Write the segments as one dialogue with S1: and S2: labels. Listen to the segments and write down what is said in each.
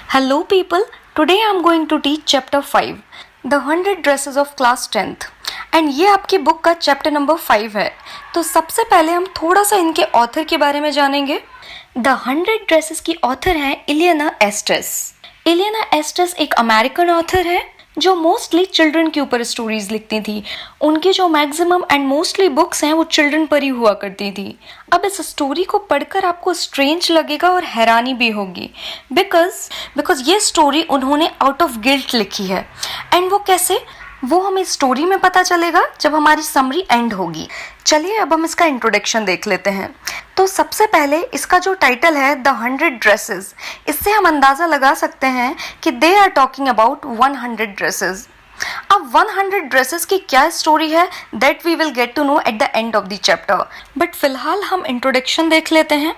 S1: Hello people, today I am going to teach chapter 5, The 100 Dresses of Class 10th and ये आपकी book का chapter number 5 है। तो सबसे पहले हम थोड़ा सा इनके ऑथर के बारे में जानेंगे। द 100 ड्रेसेस की ऑथर हैं इलियाना एस्टेस। इलियाना एस्टेस एक अमेरिकन ऑथर है जो मोस्टली चिल्ड्रन के ऊपर स्टोरीज लिखती थी। उनकी जो मैक्सिमम एंड मोस्टली बुक्स हैं वो चिल्ड्रन पर ही हुआ करती थी। अब इस स्टोरी को पढ़कर आपको स्ट्रेंज लगेगा और हैरानी भी होगी बिकॉज ये स्टोरी उन्होंने आउट ऑफ गिल्ट लिखी है। एंड वो कैसे, वो हमें स्टोरी में पता चलेगा जब हमारी समरी एंड होगी। चलिए अब हम इसका इंट्रोडक्शन देख लेते हैं। तो सबसे पहले इसका जो टाइटल है द 100 ड्रेसेस, इससे हम अंदाज़ा लगा सकते हैं कि they are talking about 100 dresses. अब 100 ड्रेसेस की क्या स्टोरी है that we will get to know at the end of the chapter, but फिलहाल हम इंट्रोडक्शन देख लेते हैं।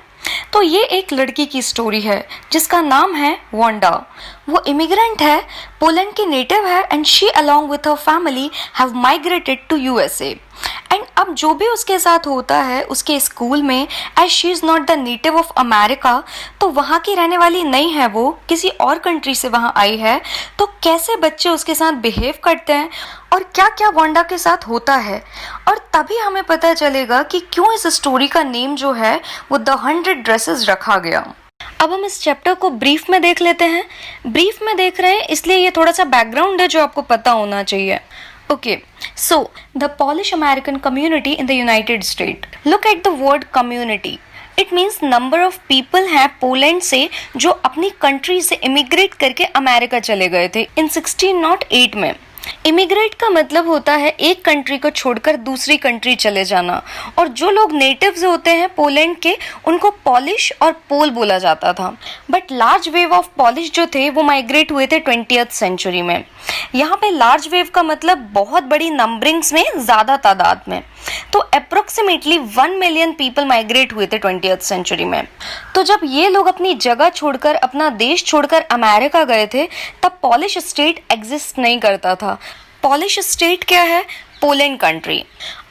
S1: तो ये एक लड़की की स्टोरी है जिसका नाम है वांडा। वो इमिग्रेंट है, पोलैंड की नेटिव है and she along with her family have migrated to USA. एंड अब जो भी उसके साथ होता है उसके स्कूल में, as she is not the native of America, तो वहाँ की रहने वाली नहीं है, वो किसी और कंट्री से वहाँ आई है, तो कैसे बच्चे उसके साथ बिहेव करते हैं और क्या क्या वांडा के साथ होता है, और तभी हमें पता चलेगा कि क्यों इस स्टोरी का नेम जो है वो द 100 ड्रेसेस रखा गया। अब हम इस चैप्टर को ब्रीफ में देख लेते हैं। ब्रीफ में देख रहे हैं इसलिए ये थोड़ा सा बैकग्राउंड है जो आपको पता होना चाहिए। Okay, so the Polish American community in the United States. Look at the word community. It means number of people हैं पोलैंड से जो अपनी कंट्री से इमिग्रेट करके अमेरिका चले गए थे इन 1608 में। इमिग्रेट का मतलब होता है एक कंट्री को छोड़कर दूसरी कंट्री चले जाना, और जो लोग नेटिव्स होते हैं पोलैंड के उनको पॉलिश और पोल बोला जाता था। But large wave of polish जो थे वो माइग्रेट हुए थे 20th सेंचुरी में। यहाँ पे लार्ज वेव का मतलब बहुत बड़ी नंबरिंग्स में, ज़्यादा तादाद में। तो अप्रोक्सीमेटली 1 मिलियन पीपल माइग्रेट हुए थे 20th सेंचुरी में। तो जब ये लोग अपनी जगह छोड़कर, अपना देश छोड़कर अमेरिका गए थे, तब पॉलिश स्टेट एग्जिस्ट नहीं करता था। पॉलिश स्टेट क्या है? Poland country.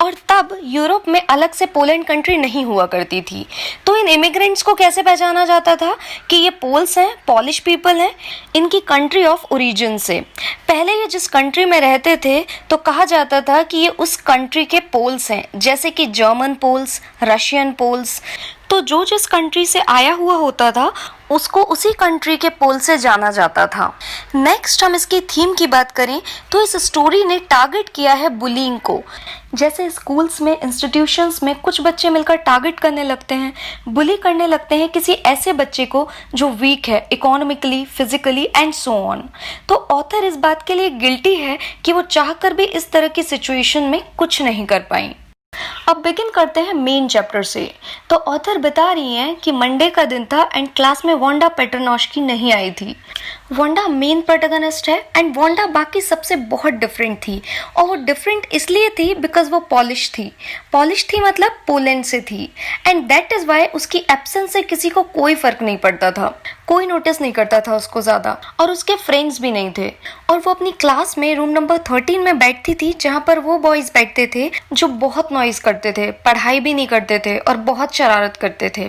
S1: और तब यूरोप में अलग से पोलैंड कंट्री नहीं हुआ करती थी। तो इन इमिग्रेंट्स को कैसे पहचाना जाता था कि ये पोल्स हैं, पॉलिश पीपल हैं, इनकी कंट्री ऑफ ओरिजिन से। पहले ये जिस कंट्री में रहते थे तो कहा जाता था कि ये उस कंट्री के पोल्स हैं, जैसे कि जर्मन पोल्स, रशियन पोल्स। तो जो जिस कंट्री से आया हुआ होता था उसको उसी कंट्री के पोल से जाना जाता था। नेक्स्ट हम इसकी थीम की बात करें तो इस स्टोरी ने टारगेट किया है बुलिंग को। जैसे स्कूल्स में, इंस्टीट्यूशंस में कुछ बच्चे मिलकर टारगेट करने लगते हैं, बुली करने लगते हैं किसी ऐसे बच्चे को जो वीक है economically, physically and so on. तो ऑथर इस बात के लिए गिल्टी है कि वो चाहकर भी इस तरह की सिचुएशन में कुछ नहीं कर पाई। अब बिगिन करते हैं मेन चैप्टर से। तो ऑथर बता रही हैं कि मंडे का दिन था एंड क्लास में वांडा पेट्रोनोश्की नहीं आई थी। वांडा मेन प्रोटैगनिस्ट है एंड वांडा बाकी सबसे बहुत डिफरेंट थी, और वो डिफरेंट इसलिए थी बिकॉज वो पॉलिश थी। पॉलिश थी मतलब पोलैंड से थी, एंड दैट इज़ वाई उसकी एब्सेंस से किसी को कोई फ़र्क नहीं पड़ता था, कोई नोटिस नहीं करता था उसको ज़्यादा, और उसके फ्रेंड्स भी नहीं थे। और वो अपनी क्लास में रूम नंबर 13 में बैठती थी जहाँ पर वो बॉयज़ बैठते थे जो बहुत नॉइज़ करते थे, पढ़ाई भी नहीं करते थे और बहुत शरारत करते थे।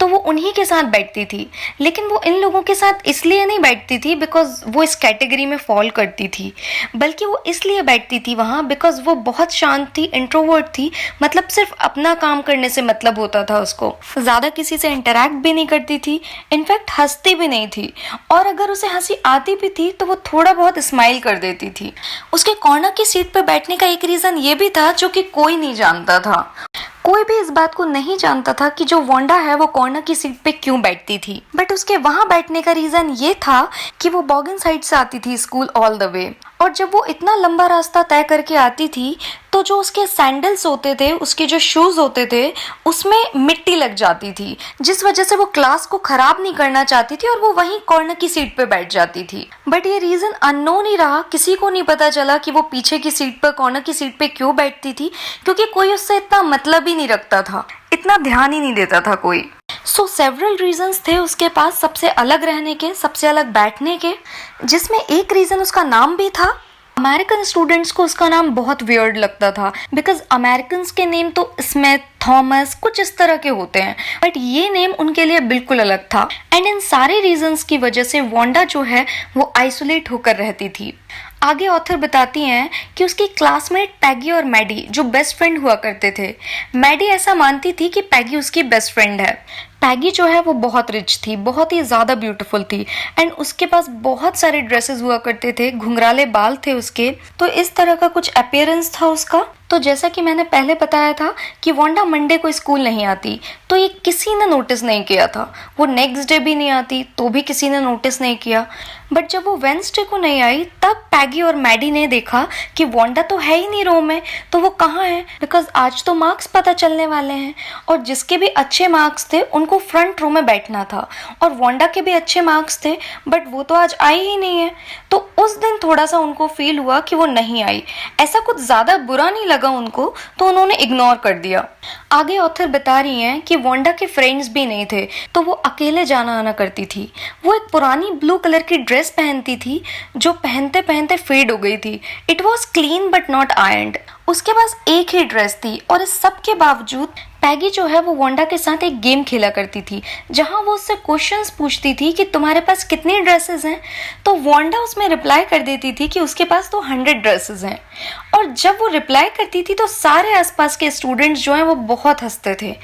S1: तो वो उन्हीं के साथ बैठती थी, लेकिन वो इन लोगों के साथ इसलिए नहीं बैठती थी बिकॉज वो इस कैटेगरी में फॉल करती थी, बल्कि वो इसलिए बैठती थी वहाँ बिकॉज वो बहुत शांत थी, इंट्रोवर्ट थी, मतलब सिर्फ अपना काम करने से मतलब होता था उसको, ज़्यादा किसी से इंटरेक्ट भी नहीं करती थी, इनफैक्ट हंसती भी नहीं थी, और अगर उसे हंसी आती भी थी तो वो थोड़ा बहुत स्माइल कर देती थी। उसके कॉर्नर की सीट पर बैठने का एक रीज़न ये भी था जो कि कोई नहीं जानता था। कोई भी इस बात को नहीं जानता था कि जो वांडा है वो कॉर्नर की सीट पे क्यों बैठती थी, बट उसके वहाँ बैठने का रीज़न ये था कि वो बॉगन साइड से आती थी स्कूल ऑल द वे, और जब वो इतना लंबा रास्ता तय करके आती थी तो जो उसके सैंडल्स होते थे, उसके जो शूज़ होते थे, उसमें मिट्टी लग जाती थी, जिस वजह से वो क्लास को ख़राब नहीं करना चाहती थी और वो वहीं कॉर्नर की सीट पे बैठ जाती थी। बट ये रीज़न अननोन ही रहा, किसी को नहीं पता चला कि वो पीछे की सीट पर, कॉर्नर की सीट पे क्यों बैठती थी, क्योंकि कोई उससे इतना मतलब ही नहीं रखता था, इतना ध्यान ही नहीं देता था कोई। सो सेवरल रीजंस थे उसके पास सबसे अलग रहने के, सबसे अलग बैठने के, जिसमें एक रीज़न उसका नाम भी था। अमेरिकन स्टूडेंट्स को उसका नाम बहुत वियर्ड लगता था बिकॉज अमेरिकन के नेम तो स्मिथ, थॉमस कुछ इस तरह के होते हैं, बट ये नेम उनके लिए बिल्कुल अलग था। एंड इन सारे रीजंस की वजह से वांडा जो है वो आइसोलेट होकर रहती थी। आगे ऑथर बताती हैं कि उसकी क्लासमेट पैगी और मैडी जो बेस्ट फ्रेंड हुआ करते थे, मैडी ऐसा मानती थी कि पैगी उसकी बेस्ट फ्रेंड है। पैगी जो है वो बहुत रिच थी, बहुत ही ज़्यादा ब्यूटीफुल थी एंड उसके पास बहुत सारे ड्रेसेस हुआ करते थे, घुंघराले बाल थे उसके, तो इस तरह का कुछ अपीयरेंस था उसका। तो जैसा कि मैंने पहले बताया था कि वांडा मंडे को स्कूल नहीं आती, तो ये किसी ने नोटिस नहीं किया था। वो नेक्स्ट डे भी नहीं आती तो भी किसी ने नोटिस नहीं किया। बट जब वो वेंसडे को नहीं आई तब पैगी और मैडी ने देखा कि वांडा तो है ही नहीं रो में, तो वो कहाँ है, बिकॉज आज तो मार्क्स पता चलने वाले हैं और जिसके भी अच्छे मार्क्स थे उनको फ्रंट रो में बैठना था और वांडा के भी अच्छे मार्क्स थे बट वो तो आज आई ही नहीं है। तो उस दिन थोड़ा सा उनको फील हुआ कि वो नहीं आई, ऐसा कुछ ज़्यादा बुरा नहीं लगा उनको, तो उन्होंने इग्नोर कर दिया। आगे ऑथर बता रही हैं कि वांडा के फ्रेंड्स भी नहीं थे तो वो अकेले जाना आना करती थी। वो एक पुरानी ब्लू कलर की ड्रेस पहनती थी जो पहनते पहनते फेड हो गई थी। It was clean but not ironed. उसके पास एक ही ड्रेस थी और इस सब के बावजूद पैगी जो है वो वांडा के साथ एक गेम खेला करती थी जहां वो उससे क्वेश्चंस पूछती थी कि तुम्हारे पास कितनी ड्रेसेस हैं, तो वांडा उसमें रिप्लाई कर देती थी कि उसके पास तो 100 ड्रेसेस हैं। और जब वो रिप्लाई करती थी तो सारे आसपास के स्टूडेंट्स जो हैं वो बहुत हंसते थे।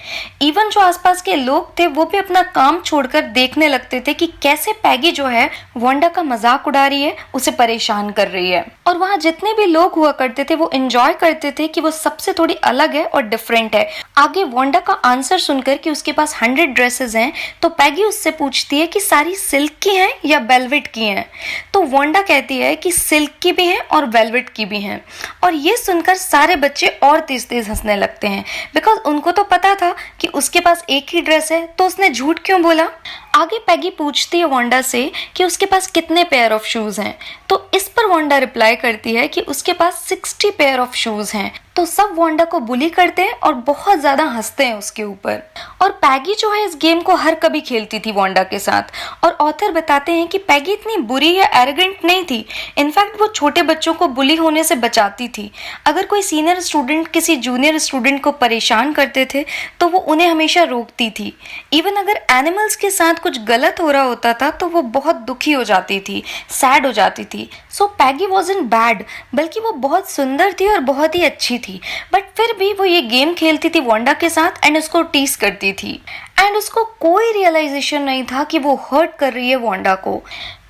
S1: इवन जो आसपास के लोग थे वो भी अपना काम छोड़कर देखने लगते थे कि कैसे पैगी जो है वांडा का मजाक उड़ा रही है, उसे परेशान कर रही है। और वहाँ जितने भी लोग हुआ करते थे वो एंजॉय करते थे कि वो सबसे थोड़ी अलग है और डिफरेंट है। आगे वांडा का आंसर सुनकर कि उसके पास 100 ड्रेसेस हैं तो पैगी उससे पूछती है कि सारी सिल्क की हैं या वेलवेट की हैं, तो वांडा कहती है कि सिल्क की भी हैं और वेलवेट की भी हैं। और ये सुनकर सारे बच्चे और तेज तेज हंसने लगते हैं बिकॉज उनको तो पता था कि उसके पास एक ही ड्रेस है, तो उसने झूठ क्यों बोला। आगे पैगी पूछती है वांडा से कि उसके पास कितने पेयर ऑफ शूज हैं, तो इस पर वांडा रिप्लाई करती है कि उसके पास 60 पेयर ऑफ शूज हैं। तो सब वांडा को बुली करते हैं और बहुत ज्यादा हंसते हैं उसके ऊपर। और पैगी जो है इस गेम को हर कभी खेलती थी वांडा के साथ। और ऑथर बताते हैं कि पैगी इतनी बुरी या एरोगेंट नहीं थी, इनफैक्ट वो छोटे बच्चों को बुली होने से बचाती थी। अगर कोई सीनियर स्टूडेंट किसी जूनियर स्टूडेंट को परेशान करते थे तो वो उन्हें हमेशा रोकती थी। इवन अगर एनिमल्स के साथ कुछ गलत हो रहा होता था तो वो बहुत दुखी हो जाती थी, सैड हो जाती थी। सो पैगी वॉजंट बैड, बल्कि वो बहुत सुंदर थी और बहुत ही अच्छी थी। बट फिर भी वो ये गेम खेलती थी वांडा के साथ एंड उसको टीज करती थी एंड उसको कोई रियलाइजेशन नहीं था कि वो हर्ट कर रही है वांडा को।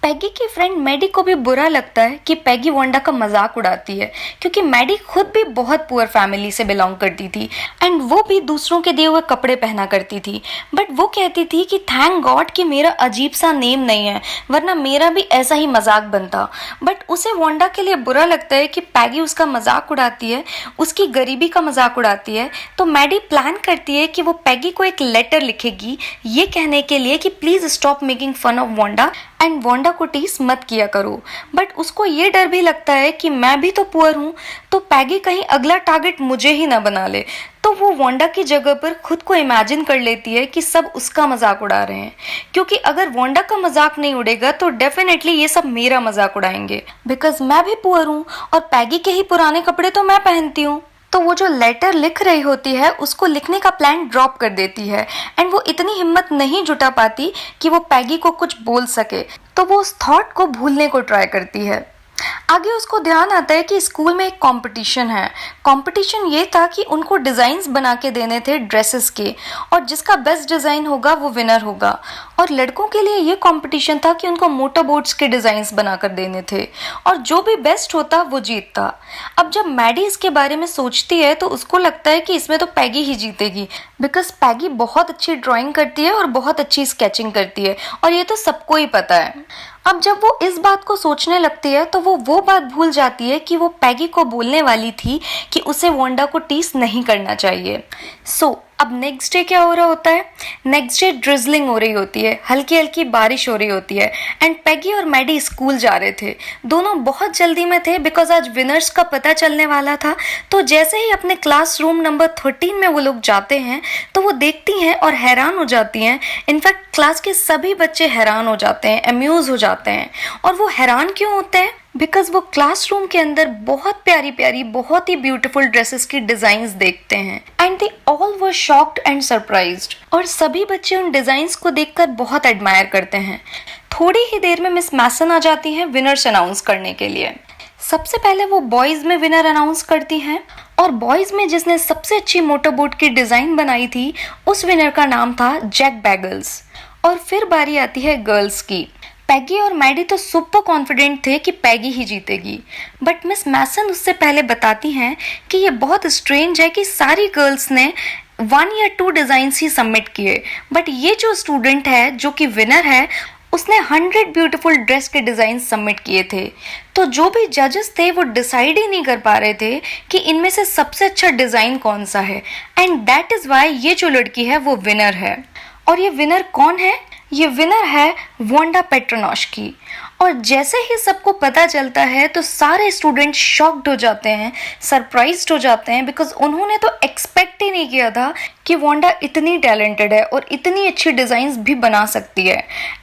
S1: पैगी की फ्रेंड मैडी को भी बुरा लगता है कि पैगी वांडा का मजाक उड़ाती है क्योंकि मैडी खुद भी बहुत पुअर फैमिली से बिलोंग करती थी एंड वो भी दूसरों के दिए हुए कपड़े पहना करती थी। बट वो कहती थी कि थैंक गॉड कि मेरा अजीब सा नेम नहीं है, वरना मेरा भी ऐसा ही मजाक बनता। बट उसे वांडा के लिए बुरा लगता है कि पैगी उसका मजाक उड़ाती है, उसकी गरीबी का मजाक उड़ाती है। तो मैडी प्लान करती है कि वो पैगी को एक लेटर लिखेगी ये कहने के लिए कि please stop making fun of Wanda and Wanda को टीस मत किया करो। बट उसको ये डर भी लगता है कि मैं भी तो पुअर हूँ, तो पैगी कहीं अगला टारगेट मुझे ही ना बना ले। तो वो वांडा की जगह पर खुद को इमेजिन कर लेती है कि सब उसका मजाक उड़ा रहे हैं, क्योंकि अगर वांडा का मजाक नहीं उड़ेगा तो डेफिनेटली ये सब मेरा मजाक उड़ाएंगे बिकॉज मैं भी पुअर हूँ और पैगी के ही पुराने कपड़े तो मैं पहनती हूँ। तो वो जो लेटर लिख रही होती है उसको लिखने का प्लान ड्रॉप कर देती है एंड वो इतनी हिम्मत नहीं जुटा पाती कि वो पैगी को कुछ बोल सके, तो वो उस थॉट को भूलने को ट्राई करती है। आगे उसको ध्यान आता है कि स्कूल में एक कंपटीशन है। कंपटीशन ये था कि उनको डिज़ाइंस बना के देने थे ड्रेसेस के और जिसका बेस्ट डिज़ाइन होगा वो विनर होगा। और लड़कों के लिए ये कंपटीशन था कि उनको मोटर बोट्स के डिज़ाइंस बनाकर देने थे और जो भी बेस्ट होता वो जीतता। अब जब मैडी इसके बारे में सोचती है तो उसको लगता है कि इसमें तो पैगी ही जीतेगी बिकॉज पैगी बहुत अच्छी ड्राइंग करती है और बहुत अच्छी स्केचिंग करती है और ये तो सबको ही पता है। अब जब वो इस बात को सोचने लगती है तो वो बात भूल जाती है कि वो पैगी को बोलने वाली थी कि उसे वांडा को टीस नहीं करना चाहिए। अब नेक्स्ट डे क्या हो रहा होता है, नेक्स्ट डे ड्रिजलिंग हो रही होती है, हल्की हल्की बारिश हो रही होती है एंड पैगी और मैडी स्कूल जा रहे थे। दोनों बहुत जल्दी में थे बिकॉज आज विनर्स का पता चलने वाला था। तो जैसे ही अपने क्लासरूम नंबर 13 में वो लोग जाते हैं तो वो देखती हैं और हैरान हो जाती हैं। इनफैक्ट क्लास के सभी बच्चे हैरान हो जाते हैं, अम्यूज हो जाते हैं। और वो हैरान क्यों होते हैं? बिकॉज वो क्लासरूम के अंदर बहुत प्यारी प्यारी बहुत ही ब्यूटीफुल ड्रेसेस की डिजाइन्स देखते हैं and they all were shocked and surprised. और सभी बच्चे उन डिजाइन्स को देखकर बहुत एडमायर करते हैं। थोड़ी ही देर में मिस मैसन आ जाती हैं विनर्स अनाउंस करने के लिए। सबसे पहले वो बॉयज में विनर अनाउंस करती हैं और बॉयज में जिसने सबसे अच्छी मोटर बोट की डिजाइन बनाई थी उस विनर का नाम था जैक बैगल्स। और फिर बारी आती है गर्ल्स की। पैगी और मैडी तो सुपर कॉन्फिडेंट थे कि पैगी ही जीतेगी, बट मिस मैसन उससे पहले बताती हैं कि ये बहुत स्ट्रेंज है कि सारी गर्ल्स ने 1 या 2 डिजाइन्स ही सबमिट किए, बट ये जो स्टूडेंट है जो कि विनर है उसने 100 ब्यूटीफुल ड्रेस के डिजाइन सबमिट किए थे। तो जो भी जजेस थे वो डिसाइड ही नहीं कर पा रहे थे कि इनमें से सबसे अच्छा डिजाइन कौन सा है एंड दैट इज वाई ये जो लड़की है वो विनर है। और ये विनर कौन है? ये विनर है वांडा पेट्रोनोश्की। और जैसे ही सबको पता चलता है तो सारे स्टूडेंट शॉक्ड हो जाते हैं, सरप्राइज्ड हो जाते हैं, बिकॉज उन्होंने तो एक्सपेक्ट ही नहीं किया था कि वांडा इतनी टैलेंटेड है और इतनी अच्छी डिजाइन्स भी बना सकती है।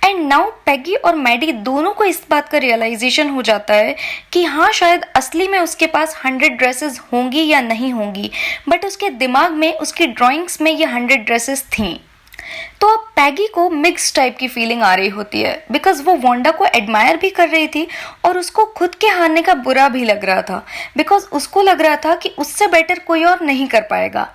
S1: एंड नाउ पैगी और मैडी दोनों को इस बात का रियलाइजेशन हो जाता है कि हाँ शायद असली में उसके पास 100 ड्रेसेस होंगी या नहीं होंगी, बट उसके दिमाग में उसकी ड्राइंग्स में ये 100 ड्रेसेस थीं। तो अब पैगी को मिक्स टाइप की फीलिंग आ रही होती है, बिकॉज वो वांडा को एडमायर भी कर रही थी और उसको खुद के हारने का बुरा भी लग रहा था, बिकॉज उसको लग रहा था कि उससे बेटर कोई और नहीं कर पाएगा।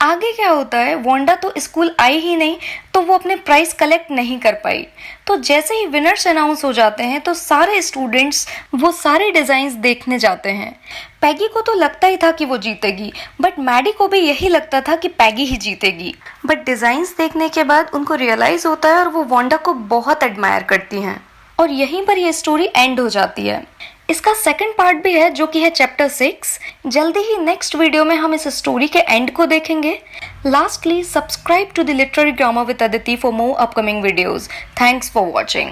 S1: आगे क्या होता है, वांडा तो स्कूल आई ही नहीं तो वो अपने प्राइज कलेक्ट नहीं कर पाई। तो जैसे ही विनर्स अनाउंस हो जाते हैं तो सारे स्टूडेंट्स वो सारे डिजाइन्स देखने जाते हैं। पैगी को तो लगता ही था कि वो जीतेगी, बट मैडी को भी यही लगता था कि पैगी ही जीतेगी। बट डिजाइन्स देखने के बाद उनको रियलाइज होता है और वो वांडा को बहुत एडमायर करती हैं। और यहीं पर ये स्टोरी एंड हो जाती है। इसका सेकंड पार्ट भी है जो कि है चैप्टर 6। जल्दी ही नेक्स्ट वीडियो में हम इस स्टोरी के एंड को देखेंगे। Lastly subscribe to the literary grammar with Aditi for more upcoming videos. Thanks for watching.